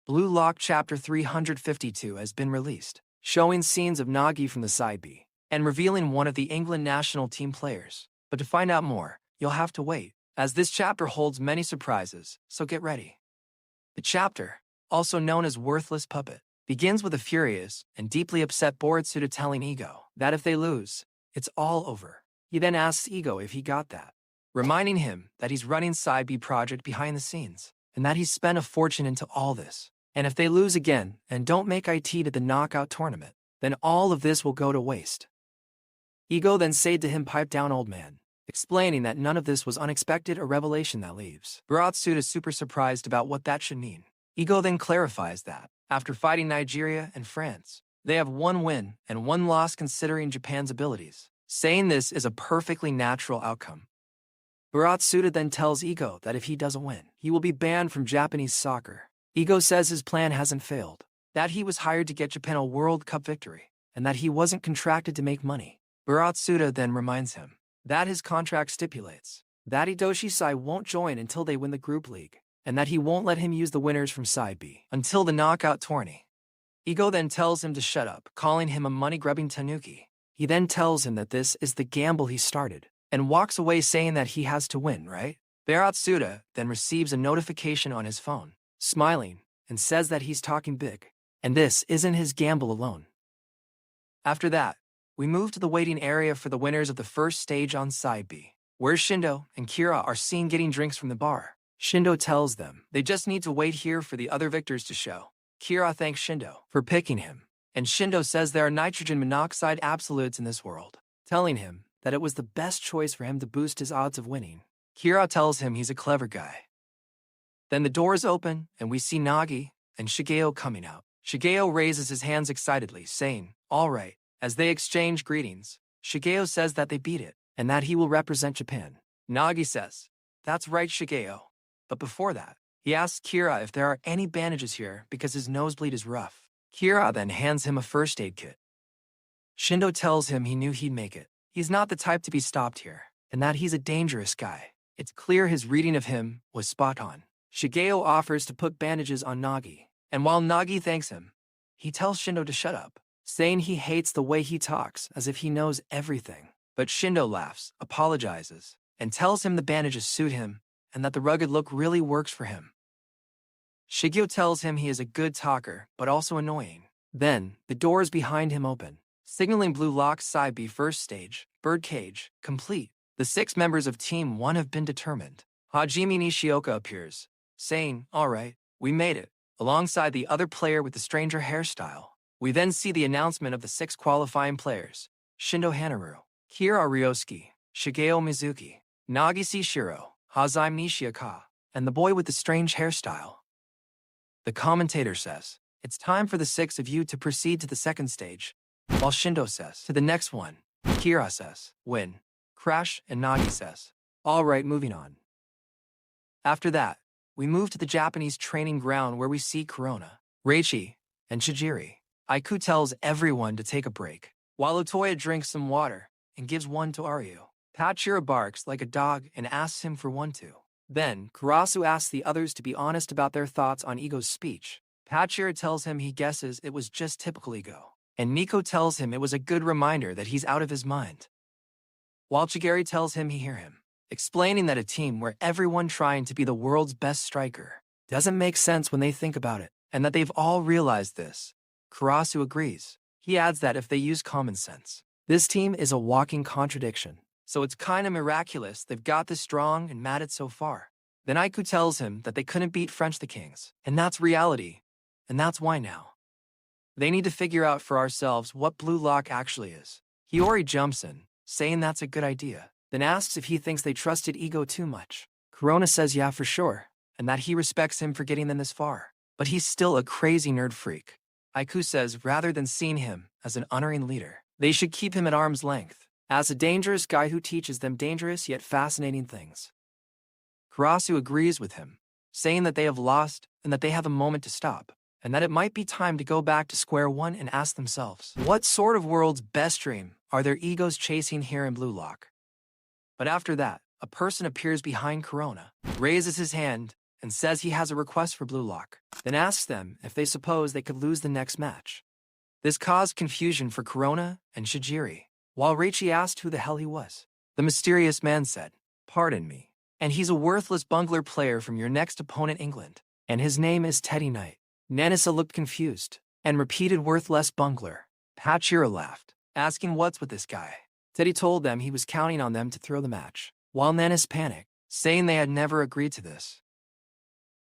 Blue Lock Chapter 352 has been released, showing scenes of Nagi from the side B, and revealing one of the England national team players. But to find out more, you'll have to wait, as this chapter holds many surprises, so get ready. The chapter, also known as Worthless Puppet, begins with a furious and deeply upset Boratsuda telling Ego that if they lose, it's all over. He then asks Ego if he got that, reminding him that he's running Side B project behind the scenes, and that he's spent a fortune into all this. And if they lose again and don't make it to the knockout tournament, then all of this will go to waste. Ego then said to him, "Pipe down, old man," explaining that none of this was unexpected, a revelation that leaves Boratsuda super surprised about what that should mean. Ego then clarifies that, after fighting Nigeria and France, they have 1 win and 1 loss considering Japan's abilities, saying this is a perfectly natural outcome. Boratsuda then tells Ego that if he doesn't win, he will be banned from Japanese soccer. Ego says his plan hasn't failed, that he was hired to get Japan a World Cup victory, and that he wasn't contracted to make money. Boratsuda then reminds him that his contract stipulates that Hidoshi Sai won't join until they win the group league, and that he won't let him use the winners from Side B until the knockout tourney. Ego then tells him to shut up, calling him a money-grubbing tanuki. He then tells him that this is the gamble he started, and walks away saying that he has to win, right? Boratsuda then receives a notification on his phone, smiling, and says that he's talking big, and this isn't his gamble alone. After that, we move to the waiting area for the winners of the first stage on Side B, where Shindo and Kira are seen getting drinks from the bar. Shindo tells them they just need to wait here for the other victors to show. Kira thanks Shindo for picking him, and Shindo says there are nitrogen monoxide absolutes in this world, telling him that it was the best choice for him to boost his odds of winning. Kira tells him he's a clever guy. Then the doors open, and we see Nagi and Shigeo coming out. Shigeo raises his hands excitedly, saying, "All right." As they exchange greetings, Shigeo says that they beat it, and that he will represent Japan. Nagi says, "That's right, Shigeo." But before that, he asks Kira if there are any bandages here because his nosebleed is rough. Kira then hands him a first aid kit. Shindo tells him he knew he'd make it. He's not the type to be stopped here, and that he's a dangerous guy. It's clear his reading of him was spot on. Shigeo offers to put bandages on Nagi, and while Nagi thanks him, he tells Shindo to shut up, saying he hates the way he talks as if he knows everything. But Shindo laughs, apologizes, and tells him the bandages suit him and that the rugged look really works for him. Shigeo tells him he is a good talker, but also annoying. Then, the doors behind him open, signaling Blue Lock's Side B first stage, Birdcage, complete. The 6 members of Team 1 have been determined. Hajime Nishioka appears, saying, "All right, we made it," alongside the other player with the stranger hairstyle. We then see the announcement of the 6 qualifying players: Shindo Hanaru, Kira Ryosuke, Shigeo Mizuki, Nagi Shiro, Hajime Nishioka, and the boy with the strange hairstyle. The commentator says, "It's time for the 6 of you to proceed to the second stage," while Shindo says, "To the next one." Kira says, "Win." Crash, and Nagi says, "All right, moving on." After that, we move to the Japanese training ground where we see Corona, Reichi, and Chijiri. Aiku tells everyone to take a break, while Otoya drinks some water and gives one to Aryu. Pachira barks like a dog and asks him for one too. Then, Karasu asks the others to be honest about their thoughts on Ego's speech. Pachira tells him he guesses it was just typical Ego, and Nico tells him it was a good reminder that he's out of his mind. While Chigiri tells him he hear him, explaining that a team where everyone trying to be the world's best striker doesn't make sense when they think about it, and that they've all realized this. Karasu agrees. He adds that if they use common sense, this team is a walking contradiction, so it's kinda miraculous they've got this strong and mad at so far. Then Aiku tells him that they couldn't beat French the Kings, and that's reality, and that's why now they need to figure out for ourselves what Blue Lock actually is. Hiyori jumps in, saying that's a good idea, then asks if he thinks they trusted Ego too much. Corona says yeah for sure, and that he respects him for getting them this far, but he's still a crazy nerd freak. Aiku says rather than seeing him as an honoring leader, they should keep him at arm's length, as a dangerous guy who teaches them dangerous yet fascinating things. Karasu agrees with him, saying that they have lost and that they have a moment to stop, and that it might be time to go back to square one and ask themselves, what sort of world's best dream are their egos chasing here in Blue Lock? But after that, a person appears behind Corona, raises his hand, and says he has a request for BLUELOCK, then asks them if they suppose they could lose the next match. This caused confusion for Corona and Shijiri. While Reichi asked who the hell he was, the mysterious man said, "Pardon me, and he's a worthless bungler player from your next opponent England, and his name is Teddy Knight." Nanasa looked confused and repeated worthless bungler. Hachiro laughed, asking what's with this guy. Teddy told them he was counting on them to throw the match, while Nanas panicked, saying they had never agreed to this.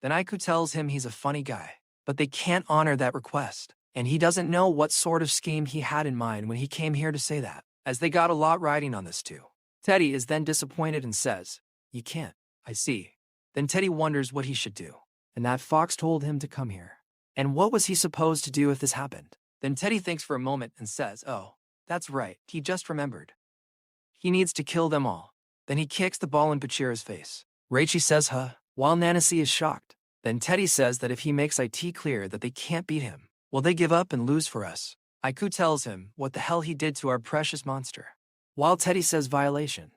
Then Aiku tells him he's a funny guy, but they can't honor that request, and he doesn't know what sort of scheme he had in mind when he came here to say that, as they got a lot riding on this too. Teddy is then disappointed and says, "You can't." "I see." Then Teddy wonders what he should do, and that Fox told him to come here. And what was he supposed to do if this happened? Then Teddy thinks for a moment and says, "Oh, that's right, he just remembered. He needs to kill them all." Then he kicks the ball in Pachira's face. Reichi says, "Huh?" while Nanasi is shocked. Then Teddy says that if he makes IT clear that they can't beat him, will they give up and lose for us? Aiku tells him what the hell he did to our precious monster, while Teddy says violation.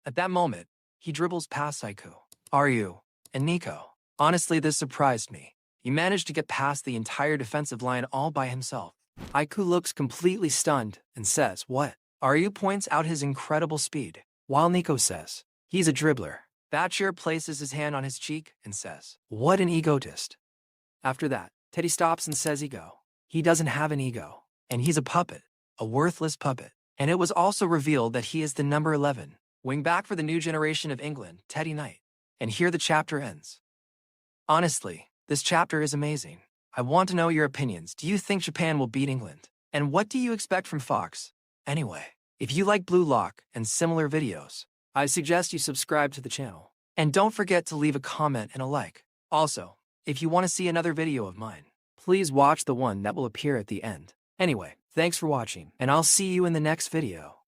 At that moment, he dribbles past Aiku, Ryu, and Nico. Honestly, this surprised me. He managed to get past the entire defensive line all by himself. Aiku looks completely stunned and says, "What?" Ryu points out his incredible speed, while Nico says, "He's a dribbler." Thatcher places his hand on his cheek and says, "What an egotist." After that, Teddy stops and says ego. He doesn't have an ego, and he's a puppet, a worthless puppet. And it was also revealed that he is the number 11, wingback for the new generation of England, Teddy Knight. And here the chapter ends. Honestly, this chapter is amazing. I want to know your opinions. Do you think Japan will beat England? And what do you expect from Fox? Anyway, if you like BLUELOCK and similar videos, I suggest you subscribe to the channel. And don't forget to leave a comment and a like. Also, if you want to see another video of mine, please watch the one that will appear at the end. Anyway, thanks for watching, and I'll see you in the next video.